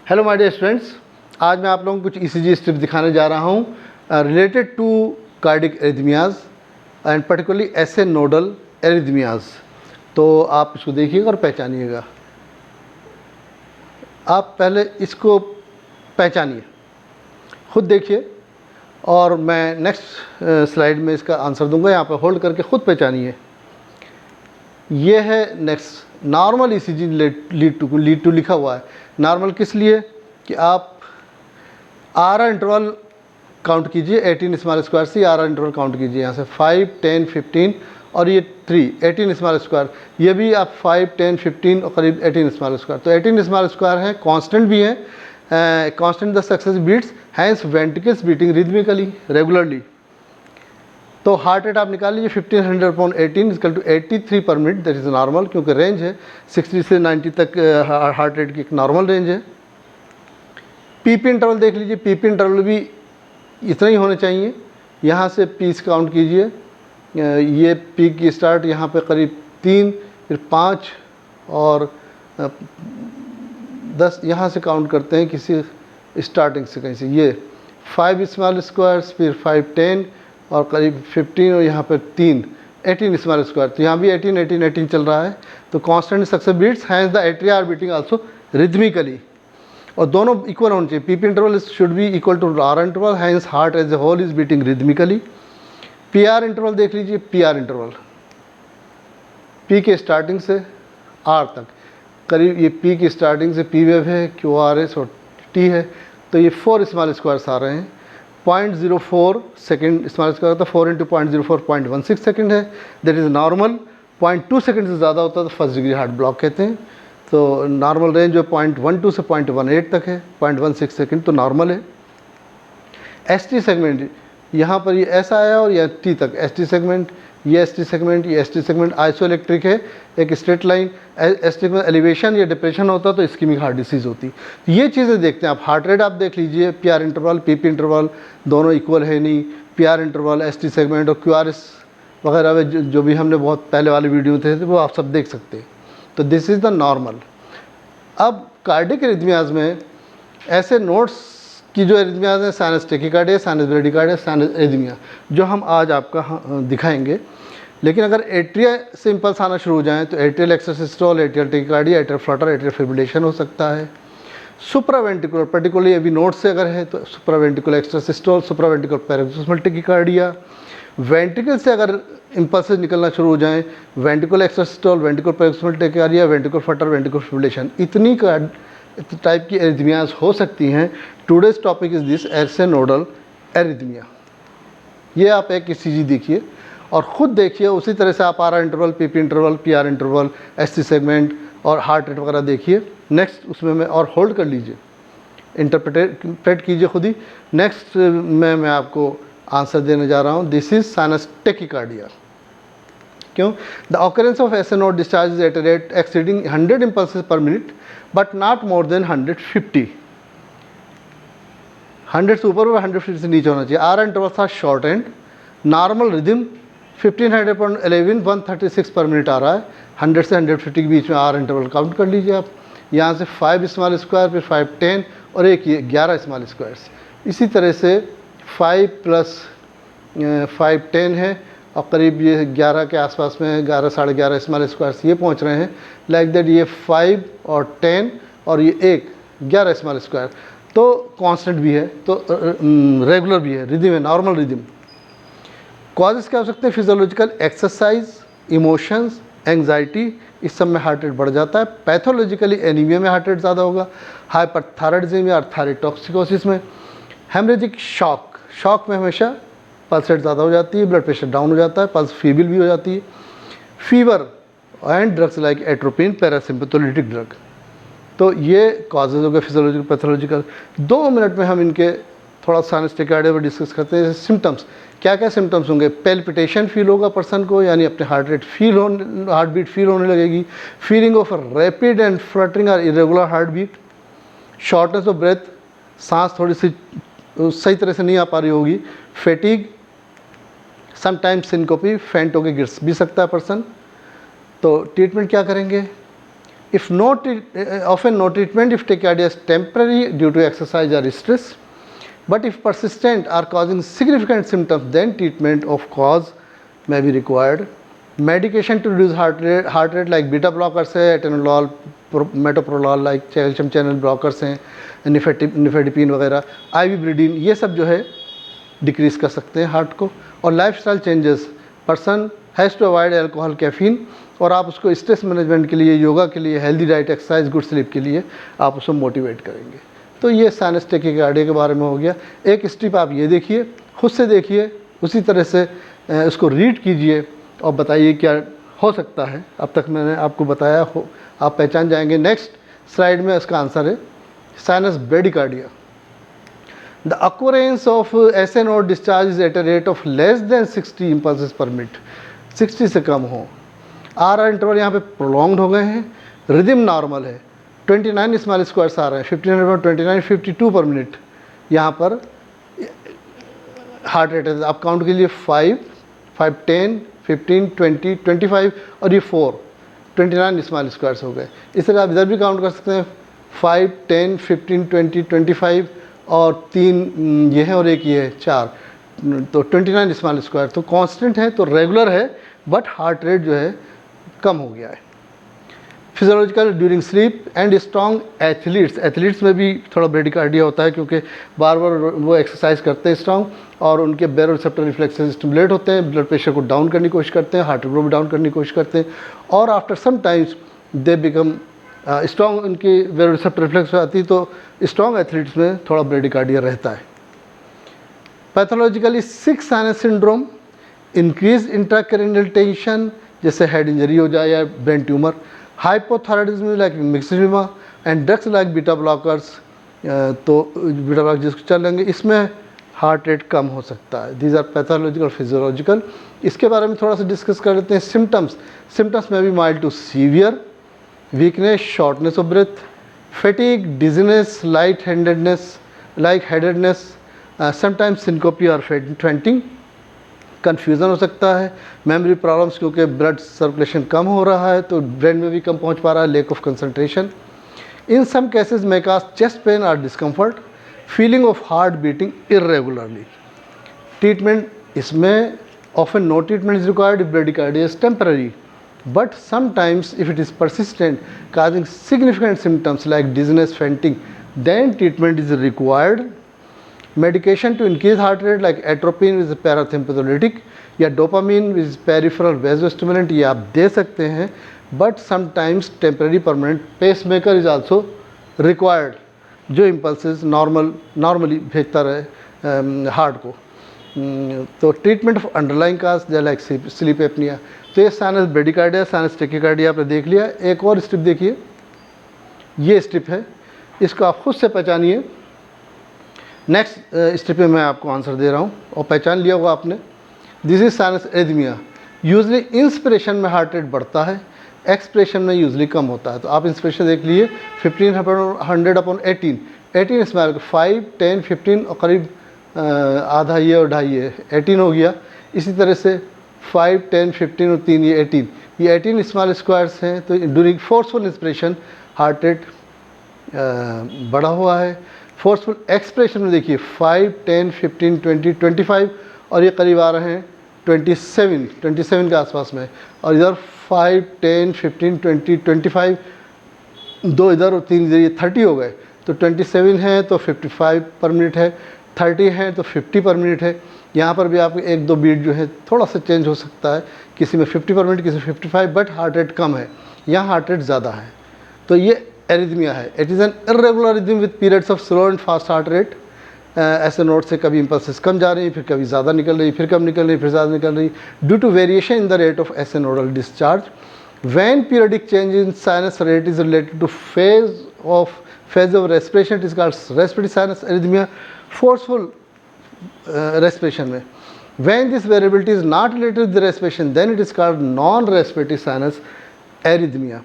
Hello my dear students, आज मैं आप लोगों को कुछ ईसीजी स्ट्रिप्स दिखाने जा रहा हूँ related to cardiac arrhythmias and particularly ऐसे नोडल एरिथमियाज। तो आप इसको देखिएगा और पहचानिएगा। आप पहले इसको पहचानिए, खुद देखिए और मैं नेक्स्ट स्लाइड में इसका आंसर दूंगा। यहाँ पर होल्ड करके खुद पहचानिए। ये है next normal ECG lead two लिखा हुआ है। नॉर्मल किस लिए कि आप आर इंटरवल काउंट कीजिए 18 स्मॉल स्क्वायर से। आर इंटरवल काउंट कीजिए यहाँ से 5, 10, 15 और ये 3 18 स्मॉल स्क्वायर। ये भी आप 5, 10, 15 और करीब 18 स्मॉल स्क्वायर। तो 18 स्मॉल स्क्वायर है, कांस्टेंट भी है। Constant the successive beats hence ventricles beating rhythmically regularly. तो हार्ट रेट आप निकाल लीजिए 1500/18 equal to 83 per minute. That is normal, क्योंकि रेंज है 60 से 90 तक हार्ट रेट की एक नॉर्मल रेंज है। पीपी इंटरवल देख लीजिए, पीपी इंटरवल भी इतना ही होने चाहिए। यहाँ से पीस काउंट कीजिए। ये पी की स्टार्ट यहाँ पे करीब 3, फिर 5 और 10 यहाँ से काउंट करते हैं किसी स्टार्टिंग से कहीं से। ये 5 स्मॉल स्क्वायर्स, फिर 5, 10 और करीब 15 और यहाँ पर 3 18 स्मॉल स्क्वायर। तो यहाँ भी 18, 18, 18 चल रहा है। तो constant successive beats hence the atria are beating also rhythmically, और दोनों इक्वल होने चाहिए। PP interval should be equal to R interval, hence heart as a whole is beating rhythmically. P R interval देख लीजिए। पी आर इंटरवल पी के starting से R तक करीब, ये पी की स्टार्टिंग से पी वेव है, क्यू आर एस और टी है। तो ये 4 स्मॉल स्क्वायर्स आ रहे हैं। 0.04 सेकेंड स्मॉल स्क्वायर होता है। 4 × 0.04 0.16 सेकेंड है। That is normal. 0.2 सेकेंड से ज़्यादा होता है तो फर्स्ट डिग्री हार्ट ब्लॉक कहते हैं। तो नॉर्मल रेंज जो 0.12 से 0.18 तक है। 0.16 सेकेंड तो नॉर्मल है। एस टी सेगमेंट यहाँ पर ये ऐसा आया और यह टी तक एस टी सेगमेंट, ये एस टी सेगमेंट, ये एस टी सेगमेंट आइसोइलेक्ट्रिक है, एक स्ट्रेट लाइन। एस टी में एलिवेशन या डिप्रेशन होता तो इस्कीमिक हार्ट डिसीज़ होती। ये चीज़ें देखते हैं आप। हार्ट रेट आप देख लीजिए, P R interval, P P interval दोनों इक्वल है नहीं। P R interval, S T segment और क्यू आर एस वगैरह जो भी हमने बहुत पहले वाले वीडियो थे वो आप सब देख सकते हैं। तो दिस इज़ द नॉर्मल। अब कार्डिक एरिथमियाज में ऐसे नोट्स की जो एरिथमियाज हैं, sinus tachycardia, sinus bradycardia, sinus arrhythmia, जो हम आज आपका दिखाएंगे। लेकिन अगर एट्रिया से इम्पल्स आना शुरू हो जाएँ तो atrial extrasystole, atrial tachycardia, atrial flutter, atrial fibrillation हो सकता है। सुप्रावेंट्रिकुलर पर्टिकुलरली अभी नोट से अगर है तो supraventricular extrasystole, supraventricular paroxysmal tachycardia. Ventricle से अगर इम्पल्सेस निकलना शुरू हो जाएं, ventricular extrasystole, ventricular paroxysmal tachycardia, ventricular flutter, ventricular fibrillation, इतनी टाइप की एरिथमियाज हो सकती हैं। Today's topic is this S A nodal arrhythmia. ये आप एक ईसीजी देखिए और ख़ुद देखिए। उसी तरह से आप are interval, P P interval, P R interval, S T segment और हार्ट रेट वगैरह देखिए। नेक्स्ट उसमें मैं और होल्ड कर लीजिए, इंटरप्रेट कीजिए खुद ही। नेक्स्ट में मैं आपको आंसर देने जा रहा हूँ। This is sinus tachycardia. क्यों? The occurrence of S A node discharge eight a rate exceeding 100 impulses per minute but not more than 150। 100 से ऊपर और 150 से नीचे होना चाहिए। आर इंटरवल था शॉर्ट एंड। नॉर्मल रिदम 1500/11 136 पर मिनट आ रहा है। 100 से 150 के बीच में आर इंटरवल काउंट कर लीजिए आप। यहाँ से 5 स्मॉल स्क्वायर, फिर 5, 10 और एक ये 11 स्मॉल स्क्वायर्स। इसी तरह से 5 + 5 10 है और करीब ये 11 के आसपास में 11 साढ़े 11 स्मॉल स्क्वायर्स ये पहुँच रहे हैं। लाइक दैट ये 5 और 10 और ये एक 11 स्मॉल स्क्वायर। तो कांस्टेंट भी है, तो रेगुलर भी है, रिदम है, नॉर्मल रिदम। कॉजेस क्या हो सकते हैं? फिजियोलॉजिकल, एक्सरसाइज, इमोशंस, एंग्जाइटी, इस सब में हार्ट रेट बढ़ जाता है। पैथोलॉजिकली एनीमिया में हार्ट रेट ज़्यादा होगा। हाइपरथायराइडिज्म या थायराइडोटॉक्सिकोसिस में। हेमरेजिक शॉक में हमेशा पल्स रेट ज़्यादा हो जाती है, ब्लड प्रेशर डाउन हो जाता है, पल्स फीबल भी हो जाती है। Fever and drugs like atropine, parasympatholytic drug. तो ये कॉजेज हो गए फिजियोलॉजिकल, पैथोलॉजिकल। 2 मिनट में हम इनके थोड़ा साइनस टेकिकार्डिया पर डिस्कस करते हैं। सिम्टम्स क्या क्या सिम्टम्स होंगे? पेल्पिटेशन फील होगा पर्सन को, यानी अपने हार्ट बीट फील होने लगेगी। Feeling of rapid and fluttering और irregular heart beat. Shortness of breath, सांस थोड़ी सी सही तरह से नहीं आ पा रही होगी। फेटिग, समटाइम्स सिनकोपी, फेंट होकर गिर भी सकता है पर्सन। तो ट्रीटमेंट क्या करेंगे? If no often no treatment if tachycardia is temporary due to exercise or stress, but if persistent are causing significant symptoms, then treatment of cause may be required. Medication to reduce heart rate like beta blockers है, atenolol, metoprolol like calcium channel blockers हैं, nifedipine वगैरह, आइविब्रिडीन, ये सब जो है decrease कर सकते हैं हार्ट को. और lifestyle changes, person has to avoid alcohol, caffeine, और आप उसको स्ट्रेस मैनेजमेंट के लिए, योगा के लिए, healthy diet, exercise, good sleep के लिए आप उसको मोटिवेट करेंगे. तो ये साइनस टैकीकार्डिया के बारे में हो गया. एक स्ट्रिप आप ये देखिए, खुद से देखिए, उसी तरह से उसको रीड कीजिए और बताइए क्या हो सकता है. अब तक मैंने आपको बताया हो, आप पहचान जाएंगे. नेक्स्ट स्लाइड में इसका आंसर है sinus bradycardia. The occurrence of S A node discharge is at a rate of less than 60 impulses per minute, 60 से कम हो. आर इंटरवल यहाँ पे प्रोलॉन्ग्ड हो गए हैं. रिदम नॉर्मल है, 29 स्मॉल स्क्वायर्स आ रहे हैं, 1529, 52 पर मिनट यहाँ पर हार्ट रेट है. आप काउंट कीजिए 5, 5, 10, 15, 20, 25 और ये 4, 29 स्मॉल स्क्वायर्स हो गए. इस तरह आप इधर भी काउंट कर सकते हैं, 5, 10, 15, 20, 25 और 3 ये है और एक ये है, 4, तो 29 स्मॉल स्क्वायर. तो कांस्टेंट है, तो रेगुलर है, बट हार्ट रेट जो है कम हो गया है. Physiological during sleep and strong athletes में भी थोड़ा ब्रेडिकार्डिया होता है, क्योंकि बार बार वो एक्सरसाइज करते हैं स्ट्रॉन्ग, और उनके बेरोरिसेप्टर रिफ्लेक्सेस स्टिमुलेट होते हैं, ब्लड प्रेशर को डाउन करने की कोशिश करते हैं, हार्ट रेट को भी डाउन करने की कोशिश करते हैं, और after some times they become strong, उनकी बेरोरिसेप्टर रिफ्लेक्स आती है, तो स्ट्रॉन्ग एथलीट्स में थोड़ा ब्रेडिकार्डिया रहता है. Pathologically sick sinus syndrome, increase intracranial tension, जैसे हेड इंजरी हो जाए या brain tumour, hypothyroidism like myxoedema, and drugs like beta blockers, तो बीटा ब्लॉकर जिसको चल लेंगे, इसमें हार्ट रेट कम हो सकता है. These are pathological physiological. इसके बारे में थोड़ा सा डिस्कस कर लेते हैं. सिम्टम्स में भी mild to severe, weakness, shortness of breath, fatigue, dizziness, light headedness, sometimes syncope और फेंटिंग, कन्फ्यूज़न हो सकता है, मेमोरी प्रॉब्लम्स, क्योंकि ब्लड सर्कुलेशन कम हो रहा है तो ब्रेन में भी कम पहुंच पा रहा है, lack of concentration. In some cases may cause chest pain और discomfort, feeling of heart beating irregularly. Treatment इसमें often no treatment is required if bradycardia is temporary, but sometimes if it is persistent causing significant symptoms like dizziness, fainting, then treatment is required. Medication to increase heart rate like atropine is parasympathetic या dopamine is peripheral vasostimulant, ये आप दे सकते हैं, but sometimes temporary permanent pacemaker is also required, जो impulses normally भेजता रहे heart को. तो treatment of underlying cause like sleep apnoea. तो ये साइनस ब्रेडिकार्डिया, साइनस टैकीकार्डिया आपने देख लिया. एक और स्ट्रिप देखिए, ये स्ट्रिप है, इसको आप खुद से पहचानिए. नेक्स्ट स्टेप में मैं आपको आंसर दे रहा हूँ और पहचान लिया होगा आपने. This is sinus arrhythmia. Usually inspiration में हार्ट रेट बढ़ता है, एक्सप्रेशन में यूजली कम होता है. तो आप इंस्पिरेशन देख लीजिए, 1500/18, 18 स्मॉल, 5, 10, 15 और करीब आधा ये और ढाई ये 18 हो गया. इसी तरह से 5, 10, 15 और 3 ये 18, ये 18 स्मॉल स्क्वायर्स हैं. तो during forceful inspiration heart rate बढ़ा हुआ है. फोर्सफुल एक्सप्रेशन में देखिए 5, 10, 15, 20, 25 और ये करीब आ रहे हैं 27 के आसपास में. और इधर 5, 10, 15, 20, 25, 2 इधर और 3 इधर, ये 30 हो गए. तो 27 है तो 55 पर मिनट है, 30 है तो 50 पर मिनट है. यहाँ पर भी आपको 1-2 बीट जो है थोड़ा सा चेंज हो सकता है, किसी में 50 पर मिनट, किसी में 55, बट हार्ट रेट कम है, यहाँ हार्ट रेट ज़्यादा है. तो ये एरिथमिया है. It is an irregular rhythm with periods of slow and fast heart rate. ऐसे नोट से कभी इम्पल्सेस कम जा रही हैं, फिर कभी ज़्यादा निकल रही, फिर कम निकल रही, फिर ज़्यादा निकल रही, due to variation in the rate of S A nodal discharge. When periodic change in sinus rate is related to phase of respiration, it is called respiratory sinus arrhythmia. Forceful respiration में when this variability is not related with respiration, then it is called non respiratory sinus arrhythmia.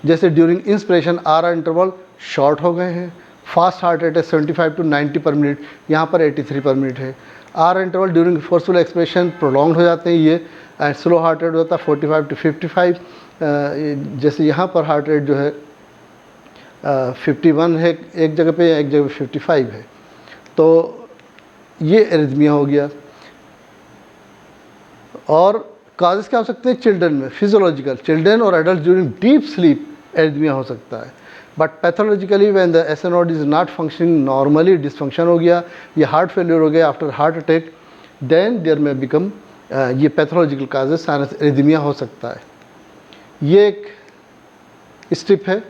जैसे during inspiration R interval short हो गए हैं, fast heart rate है 75 to 90 पर minute, यहाँ पर 83 per minute है. R interval during forceful expression prolong हो जाते हैं ये, एंड स्लो हार्ट रेट होता है 45 to 55. जैसे यहाँ पर हार्ट रेट जो है 51 है एक जगह पे, एक जगह 55 है, तो ये एरिथमिया हो गया। और काजेस क्या हो सकते हैं चिल्ड्रन में? फिजियोलॉजिकल, चिल्ड्रन और adult during deep sleep arrhythmia हो सकता है। But pathologically when the S node is not functioning normally, dysfunction हो गया, ये हार्ट फेलियर हो गया after heart attack, then there may become ये पैथोलॉजिकल काजेस साइनस एरिथमिया हो सकता है। ये एक स्ट्रिप है,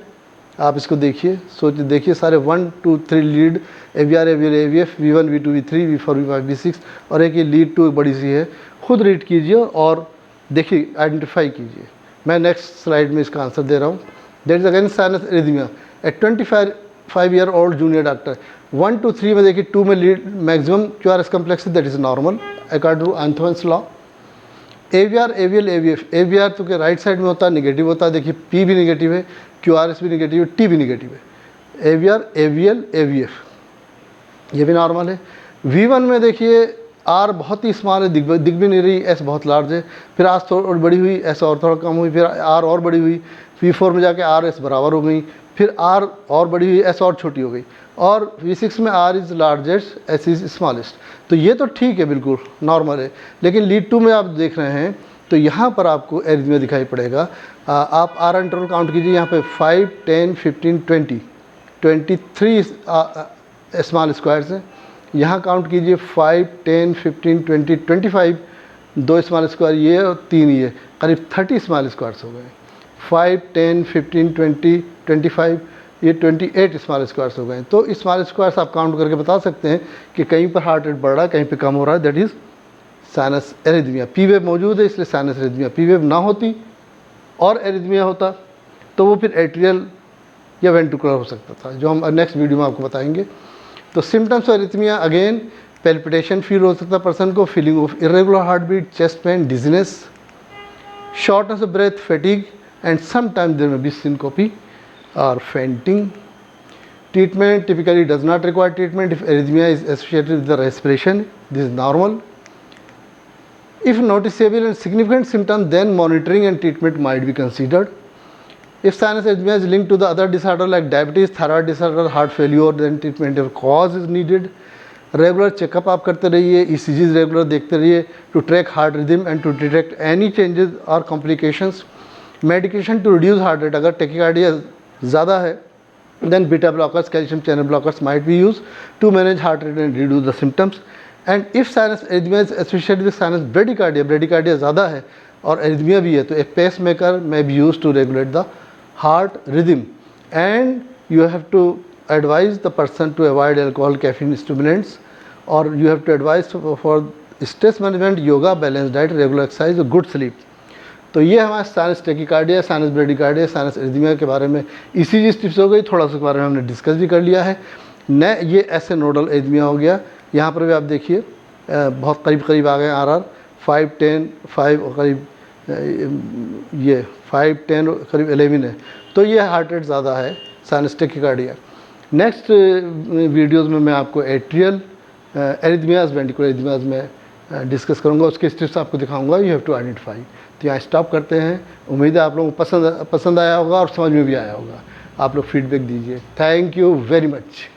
आप इसको देखिए, सोच देखिए, सारे 1 2 3 lead AVR AVL AVF V1 V2 V3 V4 V5 V6 और एक ये लीड 2 बड़ी सी है। खुद रीड कीजिए और देखिए, आइडेंटिफाई कीजिए। मैं नेक्स्ट स्लाइड में इसका आंसर दे रहा हूँ। That is again sinus arrhythmia a 25 year old junior doctor. 1 2 3 में देखिए, 2 में lead maximum QRS complex that is normal according to Einthoven's law. AVR AVL AVF, AVR तो के राइट साइड में होता है, निगेटिव होता है, देखिए P भी निगेटिव है, QRS भी निगेटिव है, T भी निगेटिव है। AVR AVL AVF ये भी नॉर्मल है। V1 में देखिए R बहुत ही स्मॉल है, दिख भी नहीं रही, S बहुत लार्ज है, फिर R थोड़ी बड़ी हुई, S और थोड़ा कम हुई, फिर R और बड़ी हुई, V4 में जाके R S बराबर हो गई, फिर R और बड़ी हुई, S और छोटी हो गई, और V6 में R is largest, S is smallest. तो ये तो ठीक है, बिल्कुल नॉर्मल है। लेकिन लीड 2 में आप देख रहे हैं तो यहाँ पर आपको एरिथमिया दिखाई पड़ेगा। आप R इंटरवल काउंट कीजिए, यहाँ पे 5 10 15 20 23 स्मॉल स्क्वायर्स हैं। यहाँ काउंट कीजिए 5 10 15 20 25, 2 स्मॉल स्क्वायर ये और 3 ये, करीब 30 स्मॉल स्क्वायर्स हो गए। 5 10 15 20 25 ये 28 स्मॉल स्क्वायर्स हो गए। तो स्मॉल स्क्वायर्स आप काउंट करके बता सकते हैं कि कहीं पर हार्ट रेट बढ़ रहा है, कहीं पे कम हो रहा है, that is sinus arrhythmia. P wave मौजूद है इसलिए साइनस एरिथमिया। पी वेव ना होती और एरिथमिया होता तो वो फिर एट्रियल या वेंट्रिकुलर हो सकता था, जो हम नेक्स्ट वीडियो में आपको बताएंगे। तो symptoms of arrhythmia again palpitation feel हो सकता है पर्सन को, feeling of irregular heart beat, chest pain, dizziness, shortness of breath, fatigue, and sometimes there may be syncope or fainting. Treatment typically does not require treatment if arrhythmia is associated with the respiration. This is normal. If noticeable and significant symptoms, then monitoring and treatment might be considered. If sinus arrhythmia is linked to the other disorder like diabetes, thyroid disorder, heart failure, then treatment or cause is needed. Regular checkup आप करते रहिए, ECGs regular देखते रहिए to track heart rhythm and to detect any changes or complications. Medication to reduce heart rate, अगर tachycardia ज़्यादा है then beta blockers, calcium channel blockers might be used to manage heart rate and reduce the symptoms. And if sinus arrhythmia is associated with sinus bradycardia, bradycardia ज़्यादा है और arrhythmia भी है, तो a pacemaker may be used to regulate the heart rhythm. And you have to advise the person to avoid alcohol, caffeine, stimulants, or you have to advise for stress management, yoga, balanced diet, regular exercise, good sleep. तो ये हमारा sinus tachycardia, sinus bradycardia, sinus arrhythmia के बारे में ECG tips हो गई, थोड़ा सा के बारे में हमने डिस्कस भी कर लिया है। न ये ऐसे नोडल एरिथमिया हो गया, यहाँ पर भी आप देखिए बहुत करीब आ गए RR 5 10 5 और करीब ये 5 10 करीब 11 है, तो ये हार्ट रेट ज़्यादा है, साइनस टेकिकार्डिया। नेक्स्ट वीडियोज़ में मैं आपको एट्रियल एरिथमियाज, वेंट्रिकुलर एरिथमियाज में डिस्कस करूँगा, उसके स्टिप्स आपको दिखाऊँगा। You have to identify. तो यहाँ स्टॉप करते हैं। उम्मीद है आप लोगों को पसंद आया होगा और समझ में भी आया होगा। आप लोग फीडबैक दीजिए। Thank you very much.